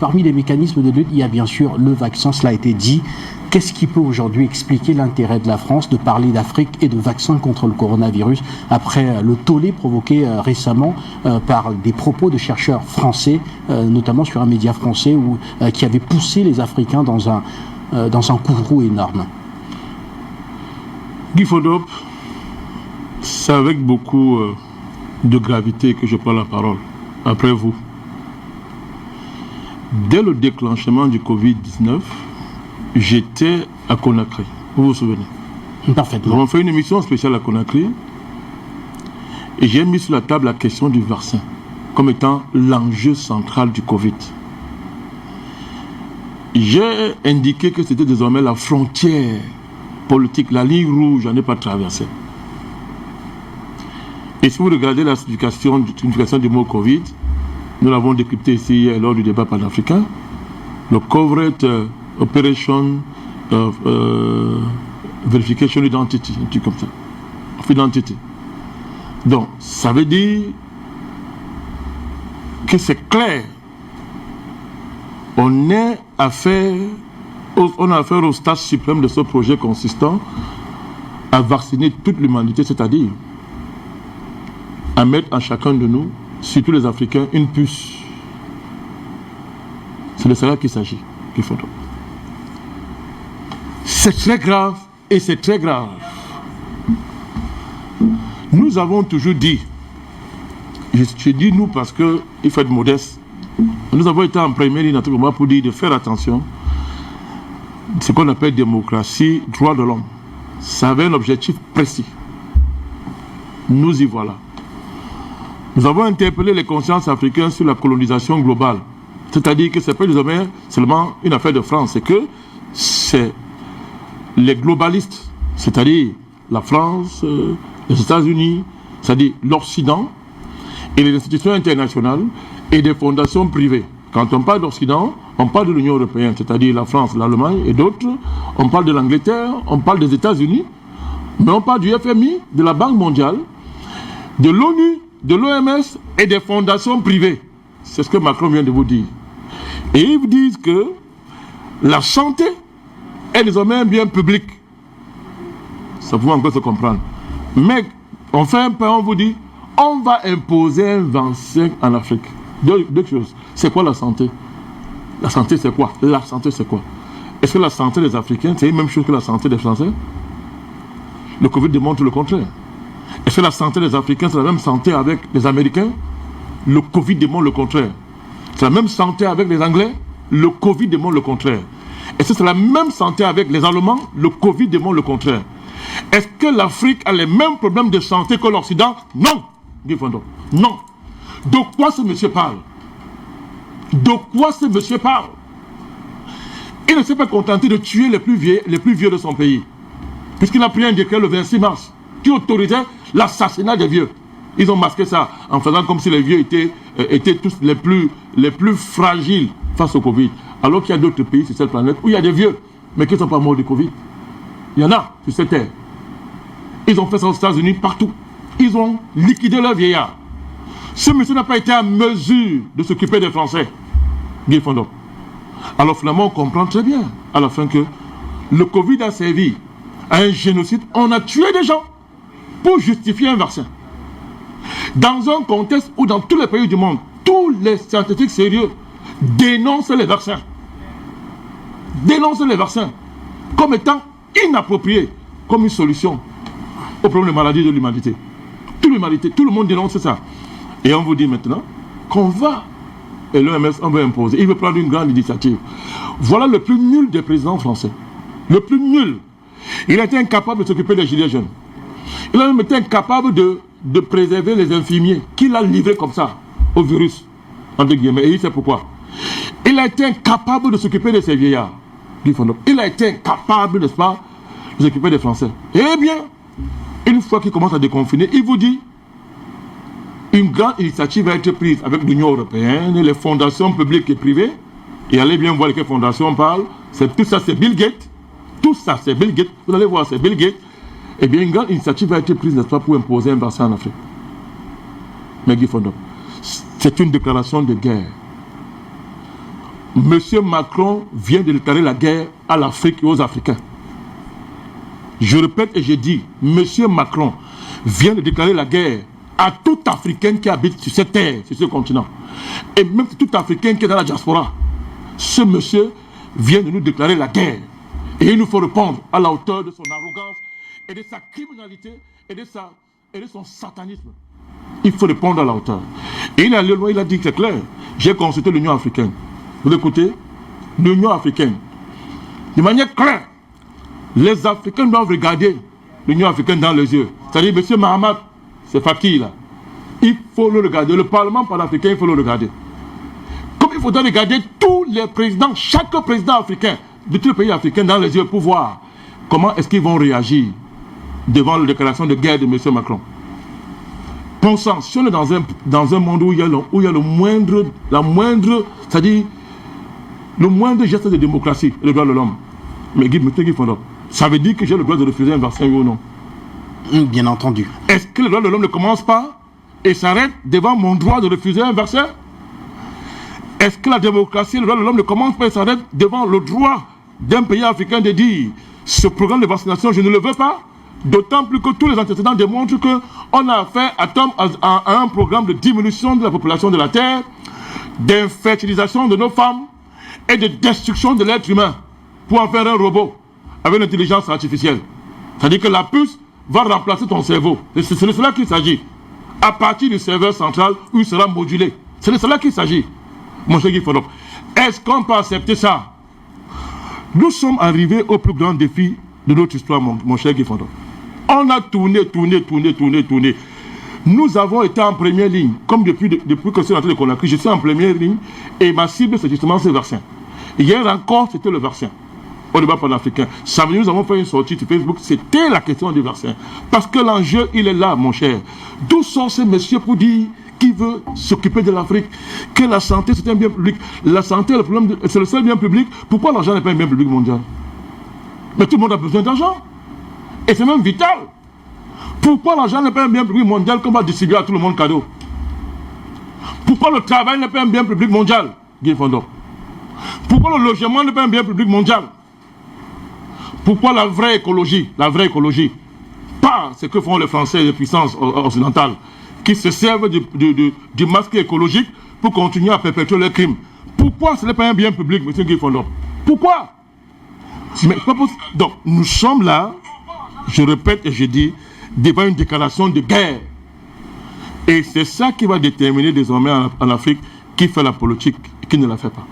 Parmi les mécanismes de lutte, il y a bien sûr le vaccin, cela a été dit. Qu'est-ce qui peut aujourd'hui expliquer l'intérêt de la France de parler d'Afrique et de vaccins contre le coronavirus après le tollé provoqué récemment par des propos de chercheurs français, notamment sur un média français qui avait poussé les Africains dans un couvre-feu énorme? Guy Fodop, c'est avec beaucoup de gravité que je prends la parole, après vous. Dès le déclenchement du Covid-19, j'étais à Conakry, vous vous souvenez? Parfaitement. Nous avons fait une émission spéciale à Conakry et j'ai mis sur la table la question du vaccin comme étant l'enjeu central du Covid. J'ai indiqué que c'était désormais la frontière politique, la ligne rouge à ne pas traverser. Et si vous regardez la signification du mot Covid, nous l'avons décrypté ici lors du débat panafricain, le Covert Operation Verification Identity, un truc comme ça, identité. Donc, ça veut dire que c'est clair. On a affaire au stade suprême de ce projet consistant à vacciner toute l'humanité, c'est-à-dire à mettre en chacun de nous, surtout les Africains, une puce. C'est de cela qu'il s'agit. C'est très grave et c'est très grave. Nous avons toujours dit, je dis nous parce qu'il faut être modeste, nous avons été en première ligne pour dire de faire attention. Ce qu'on appelle démocratie, droit de l'homme. Ça avait un objectif précis. Nous y voilà. Nous avons interpellé les consciences africaines sur la colonisation globale. C'est-à-dire que ce n'est pas désormais seulement une affaire de France, c'est que c'est les globalistes, c'est-à-dire la France, les États-Unis, c'est-à-dire l'Occident, et les institutions internationales et des fondations privées. Quand on parle d'Occident, on parle de l'Union européenne, c'est-à-dire la France, l'Allemagne et d'autres. On parle de l'Angleterre, on parle des États-Unis, mais on parle du FMI, de la Banque mondiale, de l'ONU, de l'OMS et des fondations privées. C'est ce que Macron vient de vous dire. Et ils vous disent que la santé est désormais un bien public. Ça peut encore se comprendre. Mais on fait un pas, on vous dit, on va imposer un vaccin en Afrique. Deux choses. C'est quoi la santé? La santé, c'est quoi? La santé, c'est quoi? Est-ce que la santé des Africains, c'est la même chose que la santé des Français? Le Covid démontre le contraire. Est-ce que la santé des Africains, c'est la même santé avec les Américains? Le Covid démontre le contraire. C'est la même santé avec les Anglais? Le Covid démontre le contraire. Est-ce que c'est la même santé avec les Allemands? Le Covid démontre le contraire. Est-ce que l'Afrique a les mêmes problèmes de santé que l'Occident? Non. Non. De quoi ce monsieur parle? De quoi ce monsieur parle? Il ne s'est pas contenté de tuer les plus vieux de son pays, puisqu'il a pris un décret le 26 mars qui autorisait l'assassinat des vieux. Ils ont masqué ça en faisant comme si les vieux étaient tous les plus fragiles face au Covid. Alors qu'il y a d'autres pays sur cette planète où il y a des vieux, mais qui ne sont pas morts du Covid. Il y en a sur cette terre. Ils ont fait ça aux États-Unis, partout. Ils ont liquidé leurs vieillards. Ce monsieur n'a pas été en mesure de s'occuper des Français. Guy Fodop. Alors finalement, on comprend très bien à la fin que le Covid a servi à un génocide. On a tué des gens pour justifier un vaccin. Dans un contexte où dans tous les pays du monde, tous les scientifiques sérieux dénoncent les vaccins. Dénoncent les vaccins comme étant inappropriés, comme une solution au problème de maladie de l'humanité. Toute l'humanité, tout le monde dénonce ça. Et on vous dit maintenant qu'on va, et l'OMS, on va imposer. Il veut prendre une grande initiative. Voilà le plus nul des présidents français. Le plus nul. Il a été incapable de s'occuper des gilets jaunes. Il a même été incapable de préserver les infirmiers qu'il a livrés comme ça au virus, entre guillemets. Et il sait pourquoi. Il a été incapable de s'occuper de ces vieillards. Il a été incapable, n'est-ce pas, de s'occuper des Français. Eh bien, une fois qu'il commence à déconfiner, il vous dit une grande initiative va être prise avec l'Union européenne et les fondations publiques et privées. Et allez bien voir de quelles fondations on parle. Tout ça, c'est Bill Gates. Tout ça, c'est Bill Gates. Vous allez voir, c'est Bill Gates. Eh bien, une grande initiative va être prise, n'est-ce pas, pour imposer un vaccin en Afrique. Mais Guy Fodop, c'est une déclaration de guerre. M. Macron vient de déclarer la guerre à l'Afrique et aux Africains. Je répète et je dis, M. Macron vient de déclarer la guerre à tout Africain qui habite sur cette terre, sur ce continent. Et même tout Africain qui est dans la diaspora. Ce monsieur vient de nous déclarer la guerre. Et il nous faut répondre à la hauteur de son arrogance et de sa criminalité et de son satanisme. Il faut répondre à la hauteur. Et il a dit que c'est clair. J'ai consulté l'Union africaine. Vous écoutez? L'Union africaine. De manière claire, les Africains doivent regarder l'Union africaine dans les yeux. C'est-à-dire, M. Mahamat, c'est Fakir là. Il faut le regarder. Le Parlement panafricain, il faut le regarder. Comme il faudra regarder tous les présidents, chaque président africain, de tous les pays africains dans les yeux pour voir comment est-ce qu'ils vont réagir devant la déclaration de guerre de M. Macron. Pensons, si on est dans un monde où il y a le moindre, c'est-à-dire le moindre geste de démocratie et le droit de l'homme, mais Guy Fondop, ça veut dire que j'ai le droit de refuser un vaccin, oui ou non? Bien entendu. Est-ce que le droit de l'homme ne commence pas et s'arrête devant mon droit de refuser un vaccin? Est-ce que la démocratie, le droit de l'homme ne commence pas et s'arrête devant le droit d'un pays africain de dire ce programme de vaccination, je ne le veux pas? D'autant plus que tous les antécédents démontrent qu'on a affaire à un programme de diminution de la population de la Terre, d'infertilisation de nos femmes et de destruction de l'être humain pour en faire un robot avec l'intelligence artificielle. C'est-à-dire que la puce va remplacer ton cerveau. C'est de cela qu'il s'agit. À partir du serveur central où il sera modulé. C'est de cela qu'il s'agit. Mon cher Guy Fondop, est-ce qu'on peut accepter ça? Nous sommes arrivés au plus grand défi de notre histoire, mon cher Guy Fondop. On a tourné. Nous avons été en première ligne. Comme depuis que je suis rentré de Conakry, je suis en première ligne. Et ma cible, c'est justement ce vaccin. Hier encore, c'était le vaccin. Au débat panafricain. Samedi, nous avons fait une sortie sur Facebook. C'était la question du vaccin. Parce que l'enjeu, il est là, mon cher. D'où sont ces messieurs pour dire qui veut s'occuper de l'Afrique, que la santé, c'est un bien public. La santé, c'est le seul bien public. Pourquoi l'argent n'est pas un bien public mondial? Mais tout le monde a besoin d'argent. Et c'est même vital. Pourquoi l'argent n'est pas un bien public mondial qu'on va distribuer à tout le monde cadeau? Pourquoi le travail n'est pas un bien public mondial, Guy Fondop? Pourquoi le logement n'est pas un bien public mondial? Pourquoi la vraie écologie, pas ce que font les Français et les puissances occidentales, qui se servent du masque écologique pour continuer à perpétuer leurs crimes? Pourquoi ce n'est pas un bien public, M. Guy Fondop? Pourquoi? Donc, nous sommes là, je répète et je dis, devant une déclaration de guerre. Et c'est ça qui va déterminer désormais en Afrique qui fait la politique et qui ne la fait pas.